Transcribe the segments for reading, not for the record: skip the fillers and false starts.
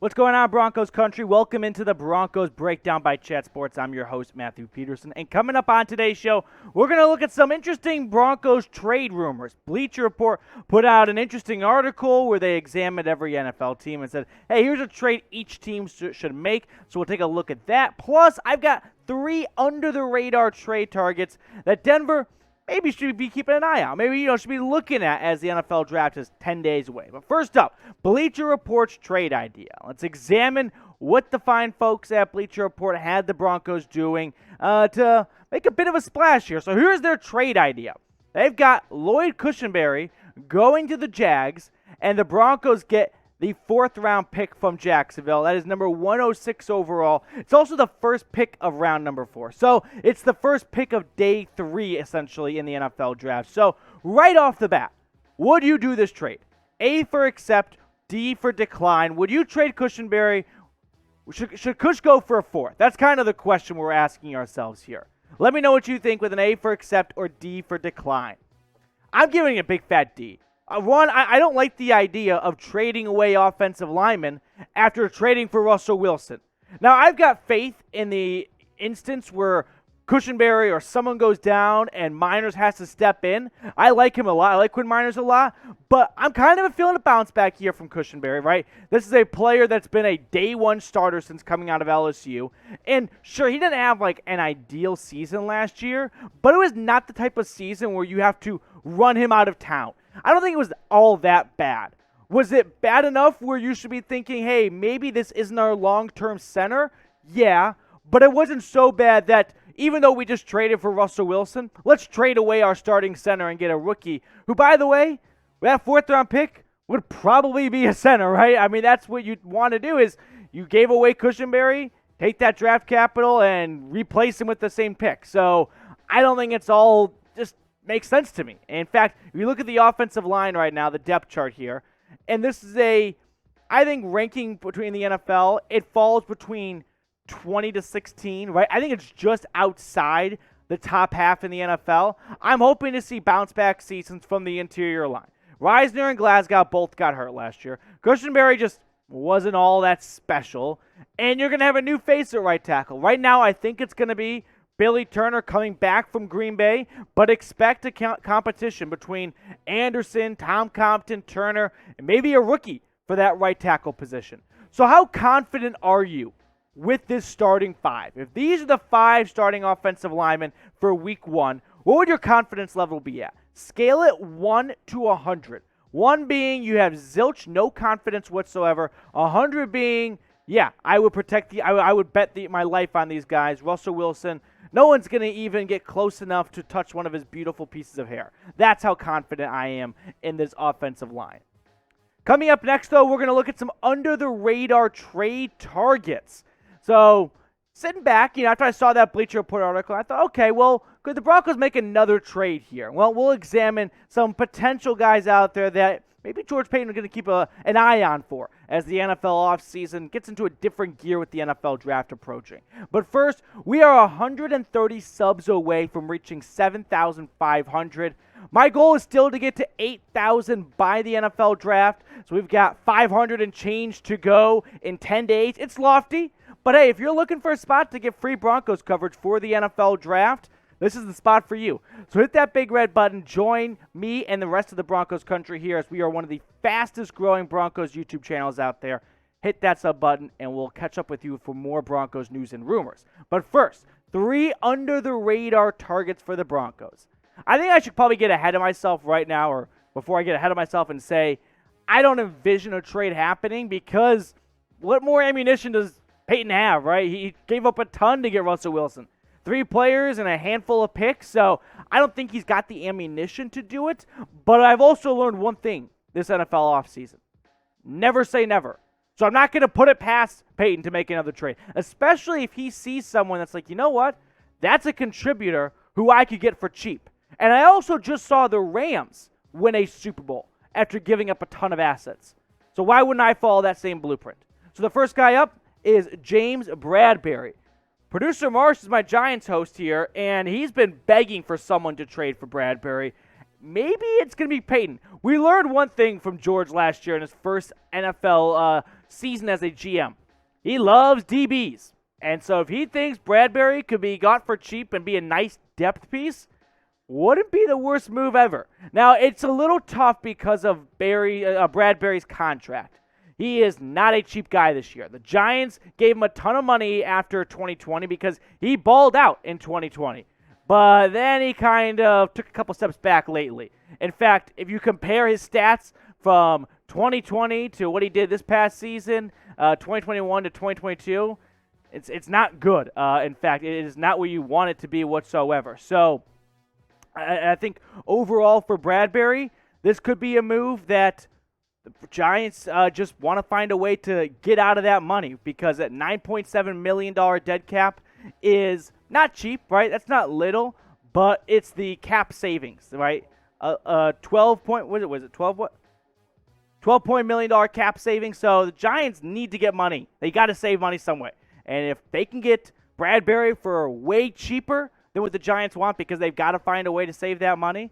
What's going on, Broncos country? Welcome into the Broncos Breakdown by Chat Sports. I'm your host, Matthew Peterson. And coming up on today's show, we're going to look at some interesting Broncos trade rumors. Bleacher Report put out an interesting article where they examined every NFL team and said, hey, here's a trade each team should make. So we'll take a look at that. Plus, I've got 3 under-the-radar trade targets that Denver maybe should be keeping an eye on. Maybe, should be looking at as the NFL draft is 10 days away. But first up, Bleacher Report's trade idea. Let's examine what the fine folks at Bleacher Report had the Broncos doing to make a bit of a splash here. So here's their trade idea. They've got Lloyd Cushenberry going to the Jags, and the Broncos get the 4th-round pick from Jacksonville. That is number 106 overall. It's also the first pick of round number 4. So it's the first pick of day 3, essentially, in the NFL draft. So right off the bat, would you do this trade? A for accept, D for decline. Would you trade Cushenberry? Should Cush go for a 4th? That's kind of the question we're asking ourselves here. Let me know what you think with an A for accept or D for decline. I'm giving it a big fat D. One, I don't like the idea of trading away offensive linemen after trading for Russell Wilson. Now, I've got faith in the instance where Cushenberry or someone goes down and Miners has to step in. I like him a lot. I like Quinn Miners a lot. But I'm kind of feeling a bounce back here from Cushenberry, right? This is a player that's been a day 1 starter since coming out of LSU. And sure, he didn't have like an ideal season last year, but it was not the type of season where you have to run him out of town. I don't think it was all that bad. Was it bad enough where you should be thinking, hey, maybe this isn't our long-term center? Yeah, but it wasn't so bad that even though we just traded for Russell Wilson, let's trade away our starting center and get a rookie who, by the way, that 4th-round pick would probably be a center, right? I mean, that's what you want to do is you gave away Cushenberry, take that draft capital, and replace him with the same pick. So I don't think it's all just makes sense to me. In fact, if you look at the offensive line right now, the depth chart here, and this is I think ranking between the NFL, it falls between 20 to 16, right? I think it's just outside the top half in the NFL. I'm hoping to see bounce-back seasons from the interior line. Reisner and Glasgow both got hurt last year. Cushenberry just wasn't all that special. And you're going to have a new face at right tackle. Right now, I think it's going to be Billy Turner coming back from Green Bay, but expect a competition between Anderson, Tom Compton, Turner, and maybe a rookie for that right tackle position. So how confident are you with this starting 5? If these are the 5 starting offensive linemen for week 1, what would your confidence level be at? Scale it 1 to 100. 1 being you have zilch, no confidence whatsoever. 100 being, yeah, I would I would bet my life on these guys. Russell Wilson, no one's going to even get close enough to touch one of his beautiful pieces of hair. That's how confident I am in this offensive line. Coming up next, though, we're going to look at some under-the-radar trade targets. So, sitting back, after I saw that Bleacher Report article, I thought, okay, well, could the Broncos make another trade here? Well, we'll examine some potential guys out there that maybe George Paton is going to keep an eye on for as the NFL offseason gets into a different gear with the NFL draft approaching. But first, we are 130 subs away from reaching 7,500. My goal is still to get to 8,000 by the NFL draft, so we've got 500 and change to go in 10 days. It's lofty, but hey, if you're looking for a spot to get free Broncos coverage for the NFL draft, this is the spot for you. So hit that big red button. Join me and the rest of the Broncos country here as we are one of the fastest growing Broncos YouTube channels out there. Hit that sub button and we'll catch up with you for more Broncos news and rumors. But first, 3 under-the-radar targets for the Broncos. I think I should probably get ahead of myself right now, or before I get ahead of myself and say, I don't envision a trade happening because what more ammunition does Peyton have, right? He gave up a ton to get Russell Wilson. 3 players and a handful of picks, so I don't think he's got the ammunition to do it. But I've also learned one thing this NFL offseason. Never say never. So I'm not going to put it past Peyton to make another trade, especially if he sees someone that's like, you know what? That's a contributor who I could get for cheap. And I also just saw the Rams win a Super Bowl after giving up a ton of assets. So why wouldn't I follow that same blueprint? So the first guy up is James Bradberry. Producer Marsh is my Giants host here, and he's been begging for someone to trade for Bradberry. Maybe it's going to be Peyton. We learned one thing from George last year in his first NFL season as a GM. He loves DBs. And so if he thinks Bradberry could be got for cheap and be a nice depth piece, wouldn't be the worst move ever. Now, it's a little tough because of Bradberry's contract. He is not a cheap guy this year. The Giants gave him a ton of money after 2020 because he balled out in 2020. But then he kind of took a couple steps back lately. In fact, if you compare his stats from 2020 to what he did this past season, 2021 to 2022, it's not good. In fact, it is not where you want it to be whatsoever. So I think overall for Bradberry, this could be a move that the Giants just want to find a way to get out of that money, because that $9.7 million dead cap is not cheap, right? That's not little, but it's the cap savings, right? 12 million cap savings. So the Giants need to get money. They got to save money some way. And if they can get Bradberry for way cheaper than what the Giants want, because they've got to find a way to save that money,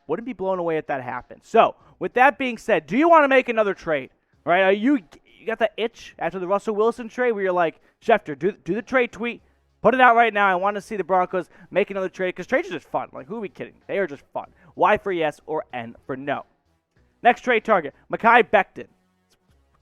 wouldn't be blown away if that happened. So, with that being said, do you want to make another trade? Right? You got that itch after the Russell Wilson trade where you're like, Schefter, do the trade tweet, put it out right now. I want to see the Broncos make another trade, because trades are just fun. Like, who are we kidding? They are just fun. Y for yes or N for no. Next trade target, Mekhi Becton.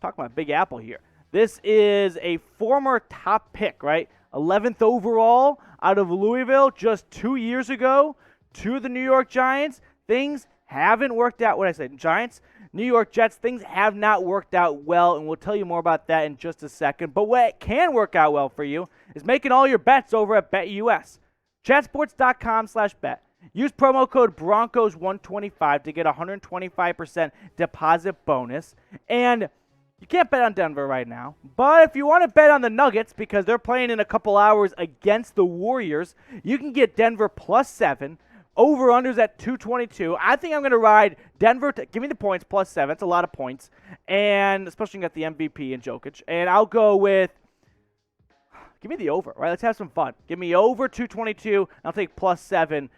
Talk about Big Apple here. This is a former top pick, right? 11th overall out of Louisville just 2 years ago to the New York Giants. Things haven't worked out. What did I say? Giants, New York Jets, things have not worked out well, and we'll tell you more about that in just a second. But what can work out well for you is making all your bets over at BetUS. Chatsports.com/bet. Use promo code Broncos125 to get a 125% deposit bonus. And you can't bet on Denver right now, but if you want to bet on the Nuggets, because they're playing in a couple hours against the Warriors, you can get Denver +7. Over-unders at 222. I think I'm going to ride Denver. Give me the points, +7. It's a lot of points. And especially you got the MVP in Jokic. And I'll go with, give me the over, right? Let's have some fun. Give me over 222. I'll take +7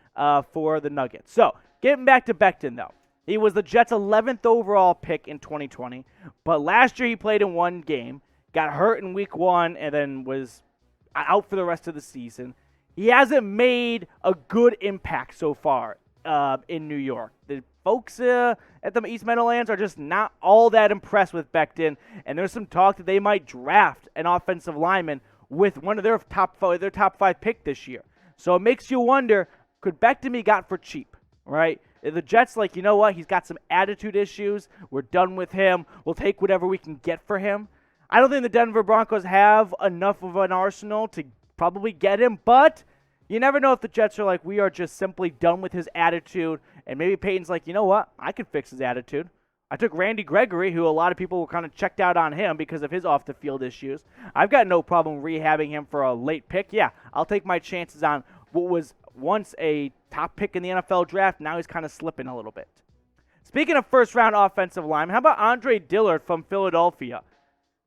for the Nuggets. So, getting back to Becton, though. He was the Jets' 11th overall pick in 2020. But last year he played in one game, got hurt in week 1, and then was out for the rest of the season. He hasn't made a good impact so far in New York. The folks at the East Meadowlands are just not all that impressed with Becton, and there's some talk that they might draft an offensive lineman with one of their top 5 pick this year. So it makes you wonder, could Becton be got for cheap, right? The Jets like, you know what, he's got some attitude issues. We're done with him. We'll take whatever we can get for him. I don't think the Denver Broncos have enough of an arsenal to probably get him, but you never know if the Jets are like, we are just simply done with his attitude, and maybe Peyton's like, you know what, I can fix his attitude. I took Randy Gregory, who a lot of people were kind of checked out on him because of his off-the-field issues. I've got no problem rehabbing him for a late pick. Yeah, I'll take my chances on what was once a top pick in the NFL draft. Now he's kind of slipping a little bit. Speaking of first-round offensive linemen, how about Andre Dillard from Philadelphia?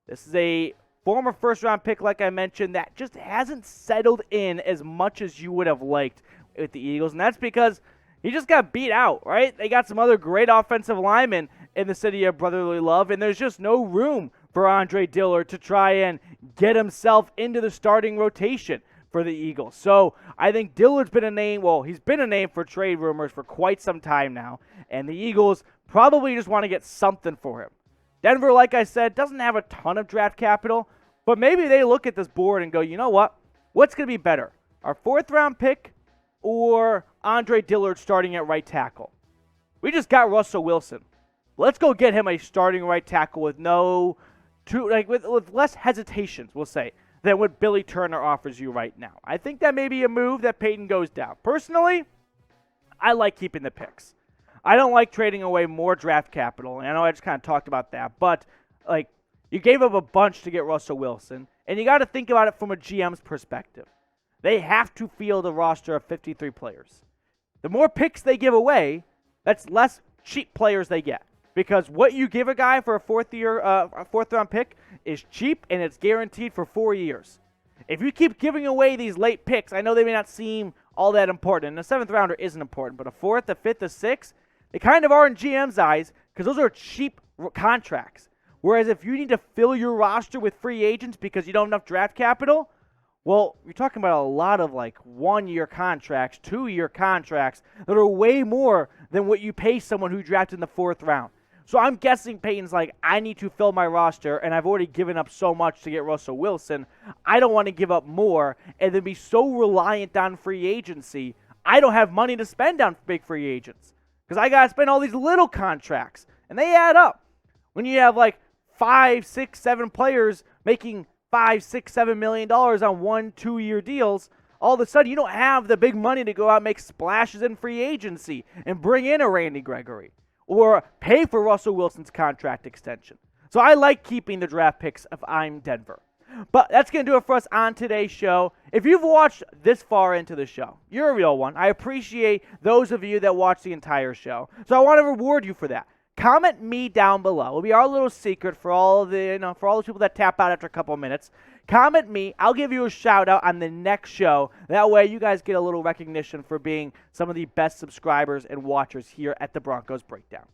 This is a former first-round pick, like I mentioned, that just hasn't settled in as much as you would have liked with the Eagles, and that's because he just got beat out, right? They got some other great offensive linemen in the city of brotherly love, and there's just no room for Andre Dillard to try and get himself into the starting rotation for the Eagles. So I think Dillard's been a name, well, he's been a name for trade rumors for quite some time now, and the Eagles probably just want to get something for him. Denver, like I said, doesn't have a ton of draft capital, but maybe they look at this board and go, you know what? What's going to be better? Our 4th-round pick or Andre Dillard starting at right tackle? We just got Russell Wilson. Let's go get him a starting right tackle with with less hesitations, we'll say, than what Billy Turner offers you right now. I think that may be a move that Peyton goes down. Personally, I like keeping the picks. I don't like trading away more draft capital, and I know I just kind of talked about that, but you gave up a bunch to get Russell Wilson, and you got to think about it from a GM's perspective. They have to field a roster of 53 players. The more picks they give away, that's less cheap players they get. Because what you give a guy for a 4th-round pick is cheap, and it's guaranteed for 4 years. If you keep giving away these late picks, I know they may not seem all that important, and a 7th-rounder isn't important, but a 4th, a 5th, a 6th, they kind of are in GM's eyes because those are cheap contracts. Whereas if you need to fill your roster with free agents because you don't have enough draft capital, well, you're talking about a lot of like 1-year contracts, 2-year contracts that are way more than what you pay someone who drafted in the 4th round. So I'm guessing Peyton's like, I need to fill my roster, and I've already given up so much to get Russell Wilson. I don't want to give up more and then be so reliant on free agency. I don't have money to spend on big free agents because I got to spend all these little contracts, and they add up. When you have like 5, 6, 7 players making $5, $6, $7 million on 1-2-year deals, all of a sudden you don't have the big money to go out and make splashes in free agency and bring in a Randy Gregory or pay for Russell Wilson's contract extension. So I like keeping the draft picks if I'm Denver. But that's going to do it for us on today's show. If you've watched this far into the show, you're a real one. I appreciate those of you that watch the entire show. So I want to reward you for that. Comment me down below. It'll be our little secret for all the people that tap out after a couple of minutes. Comment me. I'll give you a shout out on the next show. That way you guys get a little recognition for being some of the best subscribers and watchers here at the Broncos Breakdown.